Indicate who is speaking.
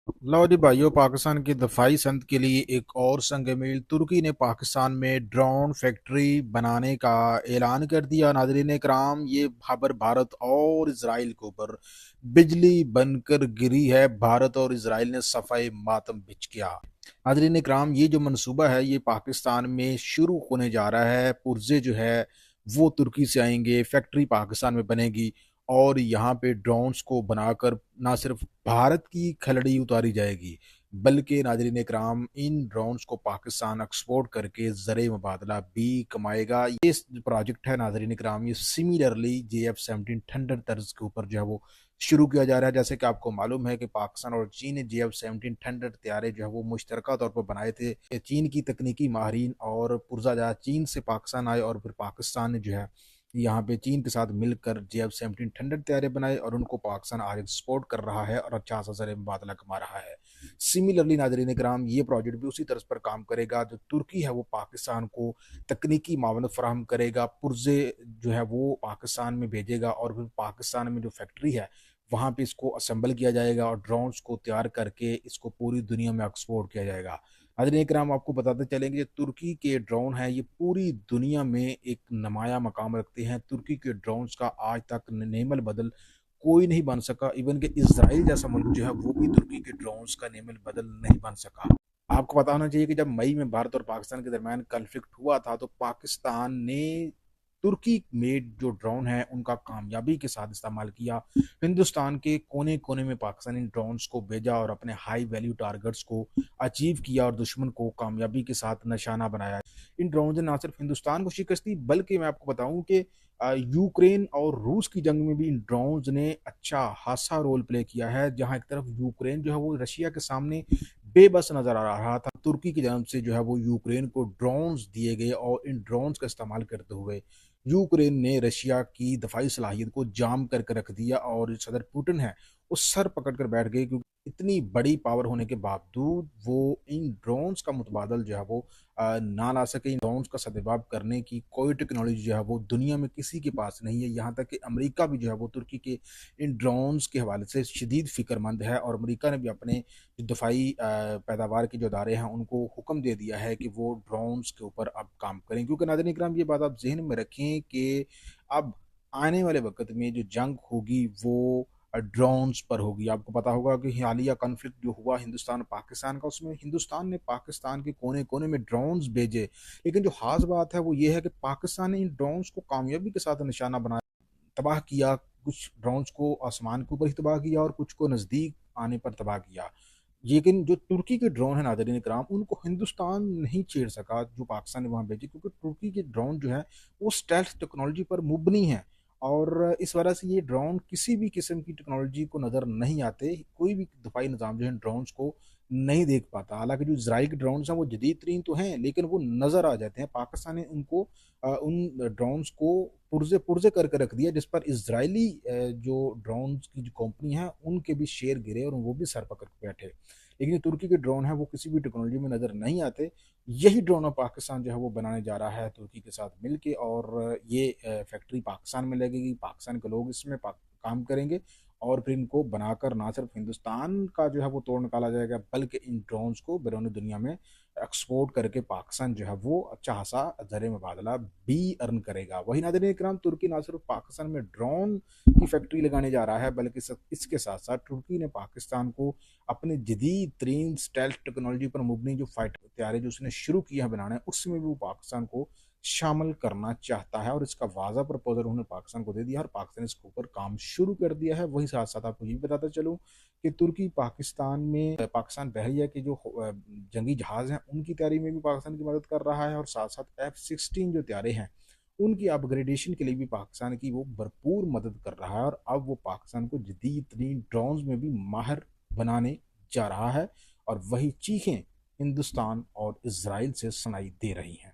Speaker 1: लो जी भाइयों, पाकिस्तान की दफाई संद के लिए एक और संग मील। तुर्की ने पाकिस्तान में ड्रोन फैक्ट्री बनाने का ऐलान कर दिया। नाजरीन कराम, ये खबर भारत और इसराइल के ऊपर बिजली बनकर गिरी है। भारत और इसराइल ने सफाई मातम बिच किया। नाजरीन कराम, ये जो मनसूबा है ये पाकिस्तान में शुरू होने जा रहा है। पुर्जे जो है वो तुर्की से आएंगे, फैक्ट्री पाकिस्तान में बनेगी और यहाँ पे ड्रोन्स को बनाकर ना सिर्फ भारत की खलड़ी उतारी जाएगी, बल्कि नाजरीन इकराम इन ड्रोन्स को पाकिस्तान एक्सपोर्ट करके ज़र मुबादला भी कमाएगा। ये प्रोजेक्ट है नाजरीन इकराम, ये सिमिलरली JF-17 थंडर तर्ज के ऊपर जो है वो शुरू किया जा रहा है। जैसे कि आपको मालूम है कि पाकिस्तान और चीन ने JF-17 थंडर तैयारे जो है वो मुश्तरका तौर पर बनाए थे। चीन की तकनीकी माहरीन और पुरजा चीन से पाकिस्तान आए और फिर पाकिस्तान ने जो है यहाँ पे चीन के साथ मिलकर JF-17 थंडर तैयारे बनाए और उनको पाकिस्तान आज एक्सपोर्ट कर रहा है और अच्छा सा ज़र मुबादला कमा रहा है। सिमिलरली नाजरीन कराम, ये प्रोजेक्ट भी उसी तरह पर काम करेगा। जो तुर्की है वो पाकिस्तान को तकनीकी मावनत फराहम करेगा, पुर्जे जो है वो पाकिस्तान में भेजेगा और फिर पाकिस्तान में जो फैक्ट्री है वहाँ पे इसको असेंबल किया जाएगा और ड्रोन्स को तैयार करके इसको पूरी दुनिया में एक्सपोर्ट किया जाएगा। नाज़रीन इकराम, आपको बताते चलेंगे तुर्की के ड्रोन हैं ये पूरी दुनिया में एक नुमाया मकाम रखते हैं। तुर्की के ड्रोन्स का आज तक नेमल बदल कोई नहीं बन सका। इवन कि इसराइल जैसा मुल्क जो है वो भी तुर्की के ड्रोन्स का नेमल बदल नहीं बन सका। आपको पता होना चाहिए कि जब मई में भारत और पाकिस्तान के दरमियान कन्फ्लिक्ट हुआ था तो पाकिस्तान ने तुर्की मेड जो ड्रोन है उनका कामयाबी के साथ इस्तेमाल किया। हिंदुस्तान के कोने कोने में पाकिस्तानी ड्रोन्स को भेजा और अपने हाई वैल्यू टारगेट्स को अचीव किया और दुश्मन को कामयाबी के साथ निशाना बनाया। इन ड्रोन ने ना सिर्फ हिंदुस्तान को शिकस्त दी, बल्कि मैं आपको बताऊं कि यूक्रेन और रूस की जंग में भी इन ड्रोन्स ने अच्छा खासा रोल प्ले किया है। जहां एक तरफ यूक्रेन जो है वो रशिया के सामने बेबस नजर आ रहा था, तुर्की की जानब से जो है वो यूक्रेन को ड्रोन्स दिए गए और इन ड्रोन्स का इस्तेमाल करते हुए यूक्रेन ने रशिया की दफाई सलाहियत को जाम करके रख दिया और सदर पुतिन है वो सर पकड़ कर बैठ गए, क्योंकि इतनी बड़ी पावर होने के बावजूद वो इन ड्रोन्स का मुतबादल जो है वो ना ला सके। इन ड्रोन्स का सदभाव करने की कोई टेक्नोलॉजी जो है वो दुनिया में किसी के पास नहीं है। यहाँ तक कि अमेरिका भी जो है वो तुर्की के इन ड्रोन्स के हवाले से शदीद फिक्रमंद है और अमेरिका ने भी अपने जो दफाई पैदावार के जो अदारे हैं उनको हुक्म दे दिया है कि वो ड्रोन्स के ऊपर अब काम करें। क्योंकि नाज़रीन इकराम, ये बात आप जहन में रखें कि अब आने वाले वक्त में जो जंग होगी वो ड्रोन्स पर होगी। आपको पता होगा कि हालिया कॉन्फ्लिक्ट जो हुआ हिंदुस्तान पाकिस्तान का, उसमें हिंदुस्तान ने पाकिस्तान के कोने कोने में ड्रोन्स भेजे। लेकिन जो खास बात है वो ये है कि पाकिस्तान ने इन ड्रोन्स को कामयाबी के साथ निशाना बनाया, तबाह किया। कुछ ड्रोन्स को आसमान के ऊपर ही तबाह किया और कुछ को नज़दीक आने पर तबाह किया। लेकिन जो तुर्की के ड्रोन है नादरीन कराम, उनको हिंदुस्तान नहीं छेड़ सका जो पाकिस्तान ने वहाँ भेजे, क्योंकि तुर्की के ड्रोन जो है वो स्टेल्थ टेक्नोलॉजी पर मुबनी है और इस वजह से ये ड्रोन किसी भी किस्म की टेक्नोलॉजी को नज़र नहीं आते। कोई भी दफाई निज़ाम जो है ड्रोन्स को नहीं देख पाता। हालांकि जो इसराइल के ड्रोन्स हैं वो जदीद तरीन तो हैं, लेकिन वो नज़र आ जाते हैं। पाकिस्तान ने उनको उन ड्रोन्स को पुर्जे पुर्जे करके रख दिया, जिस पर इसराइली जो ड्रोन्स की जो कंपनी है उनके भी शेयर गिरे और वो भी सर पकड़ के बैठे। लेकिन जो तुर्की के ड्रोन है वो किसी भी टेक्नोलॉजी में नज़र नहीं आते। यही ड्रोन पाकिस्तान जो है वो बनाने जा रहा है तुर्की के साथ मिलके और ये फैक्ट्री पाकिस्तान में लगेगी। पाकिस्तान के लोग इसमें काम करेंगे और फिर इनको बनाकर ना सिर्फ हिंदुस्तान का जो है वो तोड़ निकाला जाएगा, बल्कि इन ड्रोन्स को बैरून दुनिया में एक्सपोर्ट करके पाकिस्तान जो है वो अच्छा खासा ज़र मुबादला भी अर्न करेगा। वही नाज़रीन इकराम, तुर्की ना सिर्फ पाकिस्तान में ड्रोन की फैक्ट्री लगाने जा रहा है, बल्कि इसके साथ साथ तुर्की ने पाकिस्तान को अपने जदीद तरीन स्टेल्थ टेक्नोलॉजी पर मुबनी जो फाइटर तैयारे जो उसने शुरू किया है बनाना, उसमें भी वो पाकिस्तान को शामिल करना चाहता है और इसका वाज़ा प्रपोजल उन्होंने पाकिस्तान को दे दिया और पाकिस्तान ने इसके ऊपर काम शुरू कर दिया है। वही साथ साथ आपको ये भी बताता चलूँ कि तुर्की पाकिस्तान में पाकिस्तान बहरिया के जो जंगी जहाज़ हैं उनकी तैयारी में भी पाकिस्तान की मदद कर रहा है और साथ साथ F-16 जो तैयारे हैं उनकी अपग्रेडेशन के लिए भी पाकिस्तान की वो भरपूर मदद कर रहा है और अब वो पाकिस्तान को जदीद तरीन ड्रोन्स में भी माहिर बनाने जा रहा है और वही चीखें हिंदुस्तान और इसराइल से सुनाई दे रही हैं।